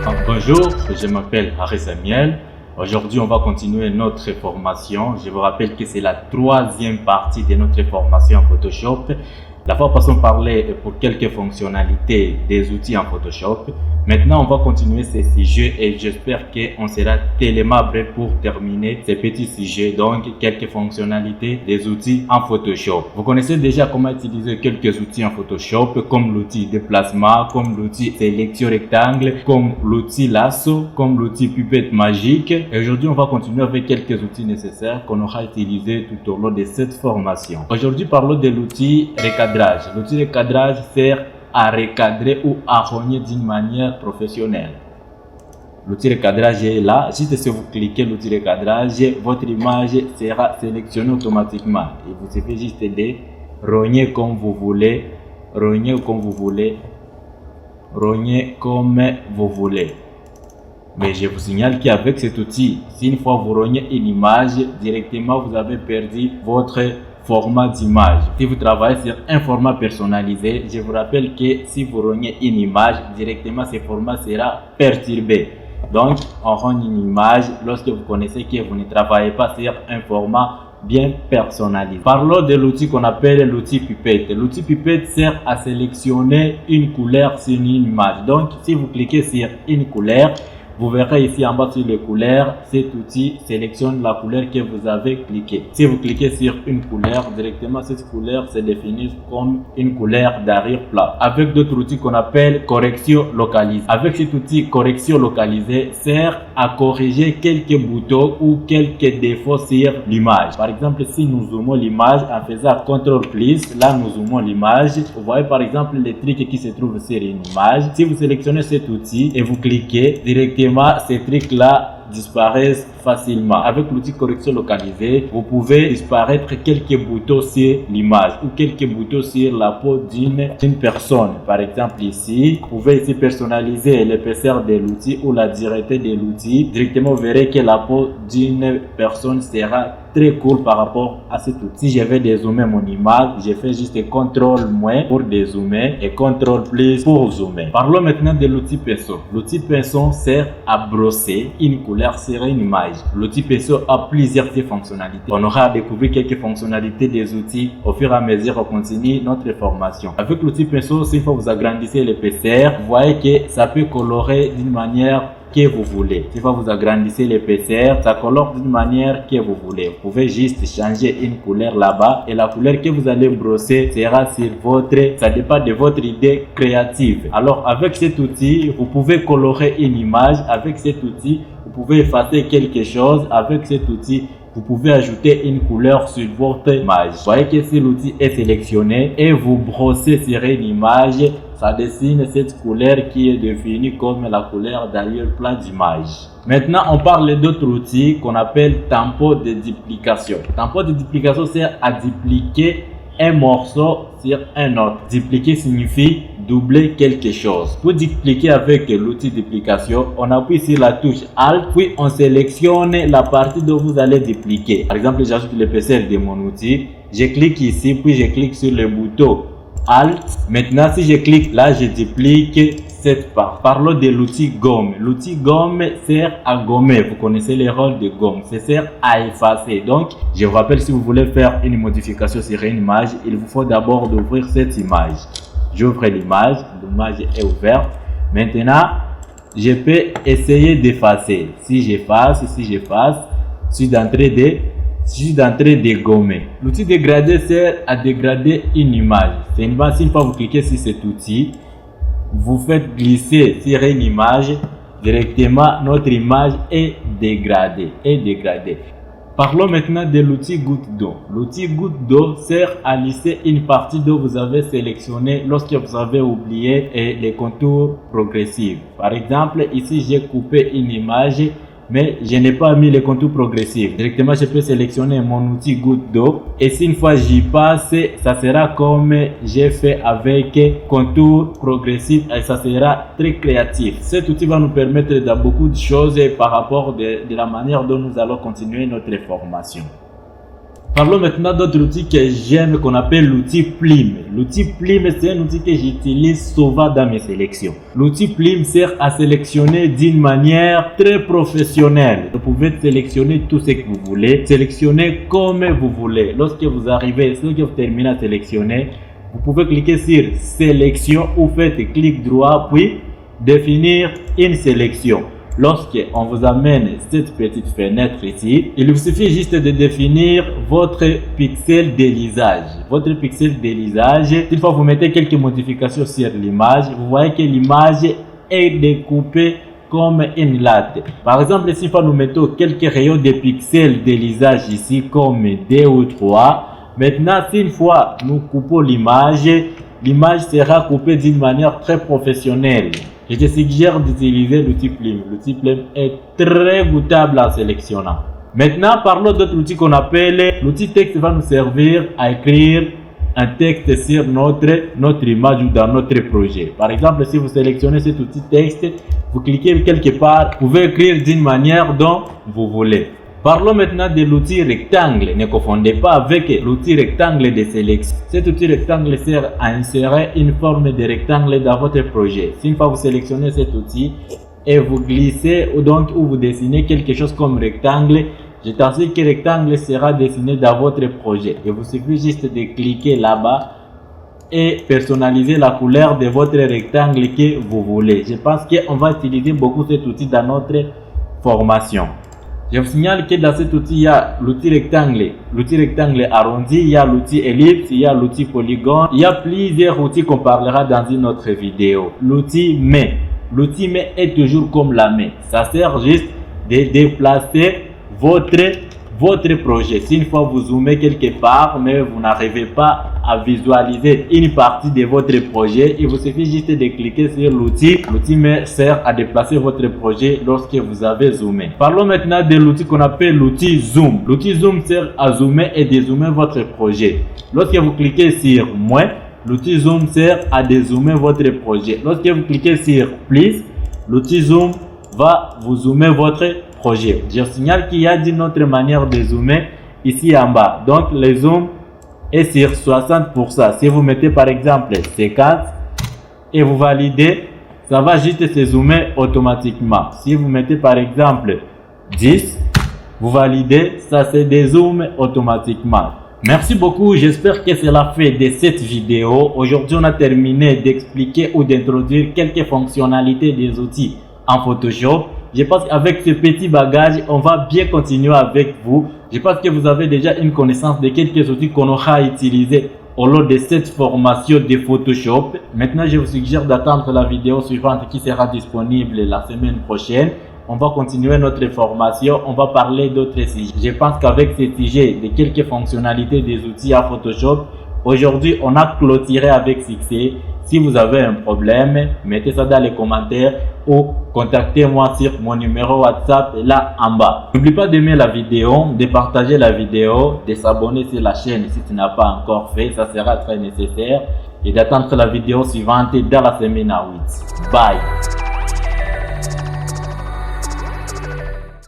Bonjour, je m'appelle Harry Samuel. Aujourd'hui, on va continuer notre formation. Je vous rappelle que c'est la troisième partie de notre formation en Photoshop. La fois passée, on parlait pour quelques fonctionnalités des outils en Photoshop. Maintenant, on va continuer ces sujets et j'espère qu'on sera tellement prêt pour terminer ces petits sujets. Donc, quelques fonctionnalités des outils en Photoshop. Vous connaissez déjà comment utiliser quelques outils en Photoshop, comme l'outil déplacement, comme l'outil sélection rectangle, comme l'outil lasso, comme l'outil pipette magique. Et aujourd'hui, on va continuer avec quelques outils nécessaires qu'on aura utilisés tout au long de cette formation. Aujourd'hui, parlons de l'outil recadrage. L'outil recadrage sert à recadrer ou à rogner d'une manière professionnelle. L'outil recadrage est là. Juste si vous cliquez l'outil recadrage, votre image sera sélectionnée automatiquement. Il vous suffit juste de rogner comme vous voulez, rogner comme vous voulez, rogner comme vous voulez. Mais je vous signale qu'avec cet outil, si une fois vous rognez une image, directement vous avez perdu votre format d'image. Si vous travaillez sur un format personnalisé, je vous rappelle que si vous rognez une image, directement ce format sera perturbé. Donc, on rogne une image lorsque vous connaissez que vous ne travaillez pas sur un format bien personnalisé. Parlons de l'outil qu'on appelle l'outil pipette. L'outil pipette sert à sélectionner une couleur sur une image. Donc, si vous cliquez sur une couleur, vous verrez ici en bas sur les couleurs, cet outil sélectionne la couleur que vous avez cliqué. Si vous cliquez sur une couleur, directement cette couleur se définit comme une couleur d'arrière-plan. Avec d'autres outils qu'on appelle correction localisée. Avec cet outil correction localisée sert à corriger quelques boutons ou quelques défauts sur l'image. Par exemple, si nous zoomons l'image en faisant CTRL+, là nous zoomons l'image. Vous voyez par exemple les trucs qui se trouvent sur une image. Si vous sélectionnez cet outil et vous cliquez directement, ces trucs-là disparaissent facilement. Avec l'outil correction localisée, vous pouvez disparaître quelques boutons sur l'image ou quelques boutons sur la peau d'une personne. Par exemple ici, vous pouvez ici personnaliser l'épaisseur de l'outil ou la dureté de l'outil. Directement, vous verrez que la peau d'une personne sera très cool par rapport à cet outil. Si je vais dézoomer mon image, je fais juste CTRL- pour dézoomer et CTRL+ pour zoomer. Parlons maintenant de l'outil pinceau. L'outil pinceau sert à brosser une couleur sur une image. L'outil pinceau a plusieurs fonctionnalités. On aura découvert quelques fonctionnalités des outils au fur et à mesure qu'on continue notre formation. Avec l'outil pinceau, si vous agrandissez l'épaisseur, vous voyez que ça peut colorer d'une manière que vous voulez. Si vous agrandissez l'épaisseur, ça colore d'une manière que vous voulez. Vous pouvez juste changer une couleur là-bas et la couleur que vous allez brosser sera sur ça dépend de votre idée créative. Alors avec cet outil, vous pouvez colorer une image. Avec cet outil, vous pouvez effacer quelque chose. Avec cet outil, vous pouvez ajouter une couleur sur votre image. Vous voyez que si l'outil est sélectionné et vous brossez sur une image, ça dessine cette couleur qui est définie comme la couleur d'arrière-plan d'image. Maintenant, on parle d'autres outils qu'on appelle tempo de duplication. Tempo de duplication sert à dupliquer un morceau sur un autre. Dupliquer signifie doubler quelque chose. Pour dupliquer avec l'outil duplication, on appuie sur la touche Alt, puis on sélectionne la partie dont vous allez dupliquer. Par exemple, j'ajoute l'épaisseur de mon outil. Je clique ici, puis je clique sur le bouton Alt. Maintenant, si je clique là, je duplique cette part. Parlons de l'outil gomme. L'outil gomme sert à gommer. Vous connaissez les rôles de gomme. Ça sert à effacer. Donc, je vous rappelle, si vous voulez faire une modification sur une image, il vous faut d'abord d'ouvrir cette image. J'ouvre l'image. L'image est ouverte. Maintenant, je peux essayer d'effacer. Si j'efface, je suis d'entrée de gommer. L'outil dégrader sert à dégrader une image. C'est une image. Une fois vous cliquez sur cet outil, vous faites glisser sur une image, directement notre image est dégradée. Parlons maintenant de l'outil goutte d'eau. L'outil goutte d'eau sert à lisser une partie d'eau que vous avez sélectionnée lorsque vous avez oublié les contours progressifs. Par exemple, ici j'ai coupé une image, mais je n'ai pas mis les contours progressifs. Directement, je peux sélectionner mon outil goutte d'eau. Et si une fois j'y passe, ça sera comme j'ai fait avec contour progressif et ça sera très créatif. Cet outil va nous permettre de beaucoup de choses par rapport de la manière dont nous allons continuer notre formation. Parlons maintenant d'autres outils que j'aime qu'on appelle l'outil Plim. L'outil Plim, c'est un outil que j'utilise souvent dans mes sélections. L'outil Plim sert à sélectionner d'une manière très professionnelle. Vous pouvez sélectionner tout ce que vous voulez, sélectionner comme vous voulez. Lorsque vous arrivez, lorsque vous terminez à sélectionner, vous pouvez cliquer sur sélection ou faites clic droit puis définir une sélection. Lorsqu'on vous amène cette petite fenêtre ici, il vous suffit juste de définir votre pixel d'élisage. Votre pixel d'élisage, une fois que vous mettez quelques modifications sur l'image, vous voyez que l'image est découpée comme une latte. Par exemple, si nous mettons quelques rayons de pixels d'élisage ici comme 2 ou 3, maintenant si une fois nous coupons l'image, l'image sera coupée d'une manière très professionnelle. Je te suggère d'utiliser l'outil Plim. L'outil Plim est très goûtable en sélectionnant. Maintenant, parlons d'autres outils qu'on appelle l'outil texte va nous servir à écrire un texte sur notre image ou dans notre projet. Par exemple, si vous sélectionnez cet outil texte, vous cliquez quelque part, vous pouvez écrire d'une manière dont vous voulez. Parlons maintenant de l'outil rectangle. Ne confondez pas avec l'outil rectangle de sélection. Cet outil rectangle sert à insérer une forme de rectangle dans votre projet. Si une fois vous sélectionnez cet outil et vous glissez ou vous dessinez quelque chose comme rectangle, je t'assure que le rectangle sera dessiné dans votre projet. Il vous suffit juste de cliquer là-bas et personnaliser la couleur de votre rectangle que vous voulez. Je pense qu'on va utiliser beaucoup cet outil dans notre formation. Je vous signale que dans cet outil, il y a l'outil rectangle arrondi, il y a l'outil ellipse, il y a l'outil polygone. Il y a plusieurs outils qu'on parlera dans une autre vidéo. L'outil main. L'outil main est toujours comme la main. Ça sert juste de déplacer votre projet. Si une fois vous zoomez quelque part, mais vous n'arrivez pas à visualiser une partie de votre projet, il vous suffit juste de cliquer sur l'outil. L'outil sert à déplacer votre projet lorsque vous avez zoomé. Parlons maintenant de l'outil qu'on appelle l'outil zoom. L'outil zoom sert à zoomer et dézoomer votre projet. Lorsque vous cliquez sur moins, l'outil zoom sert à dézoomer votre projet. Lorsque vous cliquez sur plus, l'outil zoom va vous zoomer votre projet. Je signale qu'il y a une autre manière de zoomer ici en bas. Donc le zoom est sur 60%. Si vous mettez par exemple 50 et vous validez, ça va juste se zoomer automatiquement. Si vous mettez par exemple 10, vous validez, ça se dézoome automatiquement. Merci beaucoup, j'espère que c'est la fin de cette vidéo. Aujourd'hui, on a terminé d'expliquer ou d'introduire quelques fonctionnalités des outils en Photoshop. Je pense qu'avec ce petit bagage, on va bien continuer avec vous. Je pense que vous avez déjà une connaissance de quelques outils qu'on aura utilisés au long de cette formation de Photoshop. Maintenant, je vous suggère d'attendre la vidéo suivante qui sera disponible la semaine prochaine. On va continuer notre formation, on va parler d'autres sujets. Je pense qu'avec ce sujet de quelques fonctionnalités des outils à Photoshop, aujourd'hui, on a clôturé avec succès. Si vous avez un problème, mettez ça dans les commentaires ou contactez-moi sur mon numéro WhatsApp là en bas. N'oublie pas d'aimer la vidéo, de partager la vidéo, de s'abonner sur la chaîne si tu n'as pas encore fait, ça sera très nécessaire. Et d'attendre la vidéo suivante dans la semaine à 8. Bye!